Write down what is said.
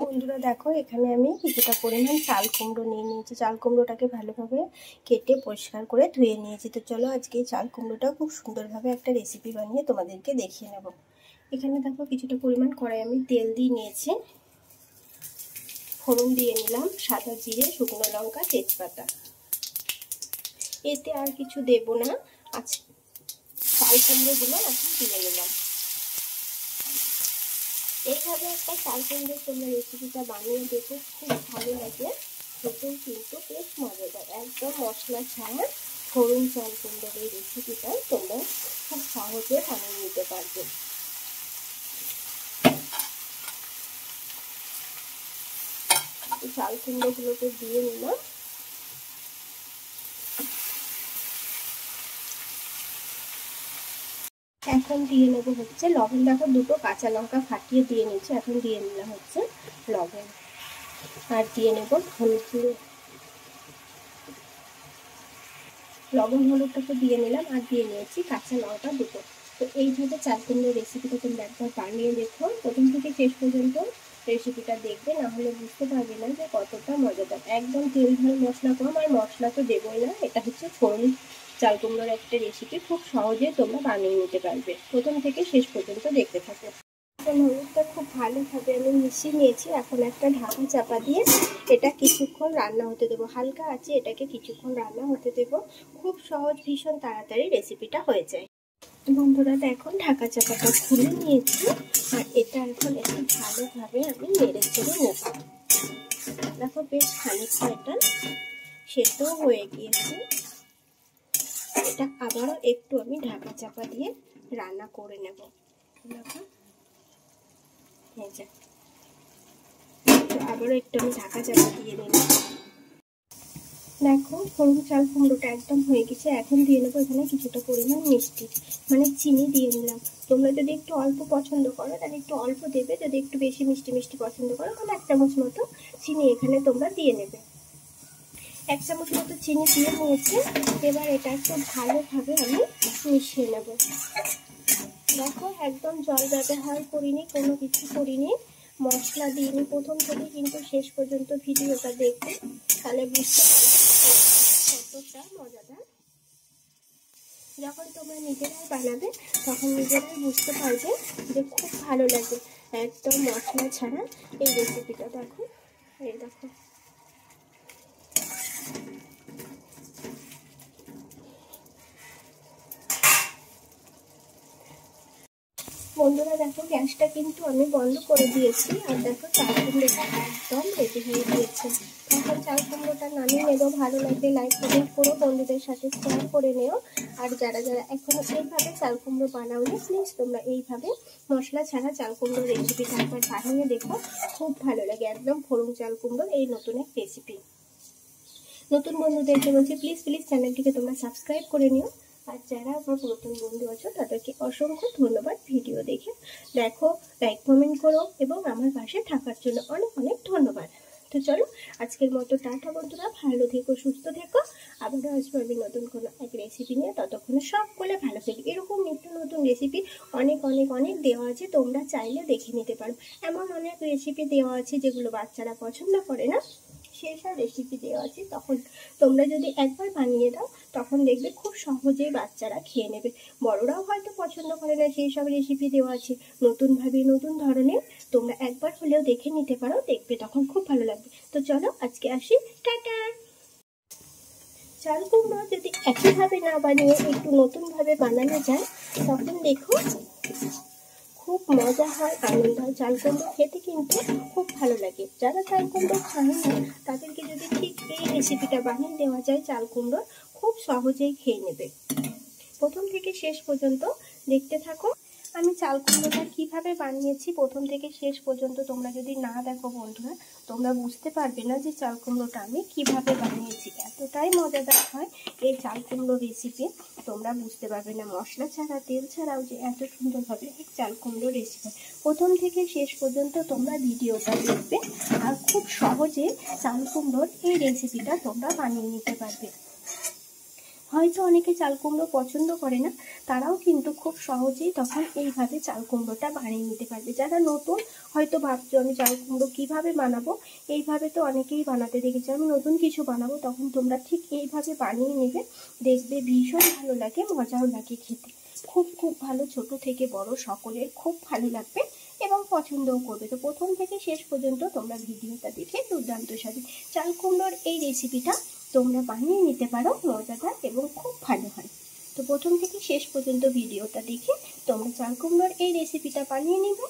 বন্ধুরা দেখো, এখানে আমি কিছুটা পরিমাণ চাল কুমড়ো নিয়ে নিয়েছি। চাল কুমড়োটাকে ভালোভাবে কেটে পরিষ্কার করে ধুয়ে নিয়েছি। তো চলো আজকে এই চাল কুমড়োটা খুব সুন্দরভাবে একটা রেসিপি বানিয়ে তোমাদেরকে দেখিয়ে নেব। এখানে দেখো কিছুটা পরিমাণ কড়াই আমি তেল দিয়ে নিয়েছি। ফোড়ন দিয়ে নিলাম সাদা জিরে, শুকনো লঙ্কা, তেজপাতা। এতে আর কিছু দেব না। আচ্ছা, চাল কুমড়োগুলো এখন দিয়ে নিলাম। এইভাবে একটা চাল কুমড়োর তোমরা রেসিপিটা বানিয়ে দেখো, খুব ভালো লাগে। খেতেও কিন্তু বেশ মজাদার, একদম মশলা ছাড়া ফোড়ন চাল কুমড়োর এই রেসিপিটা তোমরা খুব সহজে বানিয়ে নিতে পারবে। চাল কুমড়োগুলোকে দিয়ে নিলাম। এখন দিয়ে নেবো হচ্ছে লবণ। দেখো দুটো কাঁচা লঙ্কা ফাটিয়ে দিয়ে নিচ্ছি। এখন দিয়ে নিলাম হচ্ছে লবণ, আর দিয়ে নেব হলুদ গুঁড়ো। লবণ হলুদটাকে দিয়ে নিলাম, আর দিয়ে নিয়েছি কাঁচা লঙ্কা দুটো। তো এইভাবে চাল কুমড়োর রেসিপিটা তোমরা একবার বানিয়ে দেখো, প্রথম থেকে শেষ পর্যন্ত রেসিপিটা দেখবে, না হলে বুঝতে পারবে না যে কতটা মজাদার। একদম তেল ঝাল মশলা কম, আর মশলা তো দেবই না। এটা হচ্ছে ফোড়ন চাল কুমড়োর একটা রেসিপি, খুব সহজে তোমরা বানিয়ে নিতে পারবে। প্রথম থেকে শেষ পর্যন্ত দেখতে থাকো। হলুদটা খুব ভালোভাবে আমি মিশিয়ে নিয়েছি। এখন একটা ঢাকা চাপা দিয়ে এটা কিছুক্ষণ রান্না হতে দেবো। হালকা আছে, এটাকে কিছুক্ষণ রান্না হতে দেবো। খুব সহজ, ভীষণ তাড়াতাড়ি রেসিপিটা হয়ে যায়। বন্ধুরা দেখো, ঢাকা চাপাটা খুলে নিয়েছি, আর এটা এখন একটু ভালোভাবে আমি নেড়ে চেড়ে নেব। দেখো বেশ খানিকটা এটা সেদ্ধও হয়ে গিয়েছে। এটা আবারও একটু আমি ঢাকা চাপা দিয়ে রান্না করে নেব। দেখো আবারও একটু আমি ঢাকা চাপা দিয়ে নিলাম। দেখো ফোড়ন চাল কুমড়োটা একদম হয়ে গেছে। এখন দিয়ে নেবো এখানে কিছুটা পরিমাণ মিষ্টি, মানে চিনি দিয়ে নিলাম। তোমরা যদি একটু অল্প পছন্দ করো তাহলে একটু অল্প দেবে, যদি একটু বেশি মিষ্টি মিষ্টি পছন্দ করো তাহলে 1 চামচ মতো চিনি এখানে তোমরা দিয়ে নেবে। 1 চামচ মতো চিনি দিয়ে নিয়েছি। এবার এটা একটু ভালোভাবে আমি মিশিয়ে নেব। দেখো একদম জল ব্যবহার করিনি, কোনো কিছু করিনি, মশলা দিইনি প্রথম থেকে, কিন্তু শেষ পর্যন্ত ভিডিওটা দেখবে, তাহলে বুঝতে পারবে কতটা মজাদার। যখন তোমরা নিজেরাই বানাবে তখন নিজেরাই বুঝতে পারবে যে খুব ভালো লাগে একদম মশলা ছাড়া এই রেসিপিটা। দেখো এই দেখো বন্ধুরা, দেখো গ্যাসটা কিন্তু আমি বন্ধ করে দিয়েছি। আর দেখো চাল কুমড়োটা একদম রেডি হয়ে গিয়েছে। এখন চাল কুমড়োটা নামিয়ে নেবো। ভালো লাগবে লাইক কমেন্ট করো, বন্ধুদের সাথে শেয়ার করে নিও। আর যারা যারা এখনো এইভাবে চাল কুমড়ো বানাওনি, প্লিজ তোমরা এইভাবে মশলা ছাড়া চাল কুমড়োর রেসিপিটা একবার বানিয়ে দেখো, খুব ভালো লাগে। একদম ফোড়ন চাল কুমড়োর এই নতুন এক রেসিপি। নতুন বন্ধুদেরকে বলছি প্লিজ প্লিজ চ্যানেলটিকে তোমরা সাবস্ক্রাইব করে নিও। আর যারা আমার নতুন বন্ধু আছো তাদেরকে অসংখ্য ধন্যবাদ। ভিডিও দেখে দেখো, লাইক কমেন্ট করো, এবং আমার পাশে থাকার জন্য অনেক অনেক ধন্যবাদ। তো চলো আজকের মতো টাটা বন্ধুরা, ভালো থেকো, সুস্থ থেকো। আবারও আসবো আমি নতুন কোনো এক রেসিপি নিয়ে। ততক্ষণে সকলে ভালো থেকো। এরকম নিত্য নতুন রেসিপি অনেক অনেক অনেক দেওয়া আছে, তোমরা চাইলে দেখে নিতে পারো। এমন অনেক রেসিপি দেওয়া আছে যেগুলো বাচ্চারা পছন্দ করে না, সেই সব রেসিপি দেওয়া আছে। তখন তোমরা যদি একবার বানিয়ে দাও তখন দেখবে খুব সহজেই বাচ্চারা খেয়ে নেবে। বড়রাও হয়তো পছন্দ করে না, সেই সব রেসিপি দেওয়া আছে নতুনভাবে, নতুন ধরনের। তোমরা একবার হলেও দেখে নিতে পারো, দেখবে তখন খুব ভালো লাগবে। তো চলো আজকে আসি, টাটা। চাল কুমড়ো যদি একইভাবে না বানিয়ে একটু নতুনভাবে বানানো যায় তখন দেখো খুব মজা হয়, আনন্দ হয়। চাল কুমড়ো খেতে কিন্তু খুব ভালো লাগে। যারা চাল কুমড়ো খায় না তাদেরকে যদি ঠিক এই রেসিপিটা বানিয়ে দেওয়া যায়, চাল কুমড়ো খুব সহজেই খেয়ে নেবে। প্রথম থেকে শেষ পর্যন্ত দেখতে থাকো। আমি চাল কুমড়োটা কীভাবে বানিয়েছি প্রথম থেকে শেষ পর্যন্ত তোমরা যদি না দেখো বন্ধুরা, তোমরা বুঝতে পারবে না যে চাল কুমড়োটা আমি কীভাবে বানিয়েছি। এতটাই মজাদার হয় এই চাল কুমড়ো রেসিপি, তোমরা বুঝতে পারবে না। মশলা ছাড়া, তেল ছাড়াও যে এত সুন্দরভাবে এই চাল কুমড়ো রেসিপি, প্রথম থেকে শেষ পর্যন্ত তোমরা ভিডিওটা দেখবে, আর খুব সহজে চাল কুমড়োর এই রেসিপিটা তোমরা বানিয়ে নিতে পারবে। হয়তো অনেকে চাল কুমড়ো পছন্দ করে না, তারাও কিন্তু খুব সহজেই তখন এইভাবে চাল কুমড়োটা বানিয়ে নিতে পারবে। যারা নতুন হয়তো ভাবছো আমি চাল কুমড়ো কীভাবে বানাবো, এইভাবে তো অনেকেই বানাতে দেখেছি, আমি নতুন কিছু বানাবো, তখন তোমরা ঠিক এইভাবে বানিয়ে নেবে, দেখবে ভীষণ ভালো লাগে, মজাও লাগে খেতে, খুব খুব ভালো, ছোট থেকে বড় সকলের খুব ভালো লাগবে এবং পছন্দও করবে। তো প্রথম থেকে শেষ পর্যন্ত তোমরা ভিডিওটা দেখে দুর্দান্ত স্বাদে চাল কুমড়োর এই রেসিপিটা তোমরা বানিয়ে নিতে পারো, মজাদার এবং খুব ভালো হয়। তো প্রথম থেকে শেষ পর্যন্ত ভিডিওটা দেখে তোমরা চাল কুমড়োর এই রেসিপিটা বানিয়ে নেবে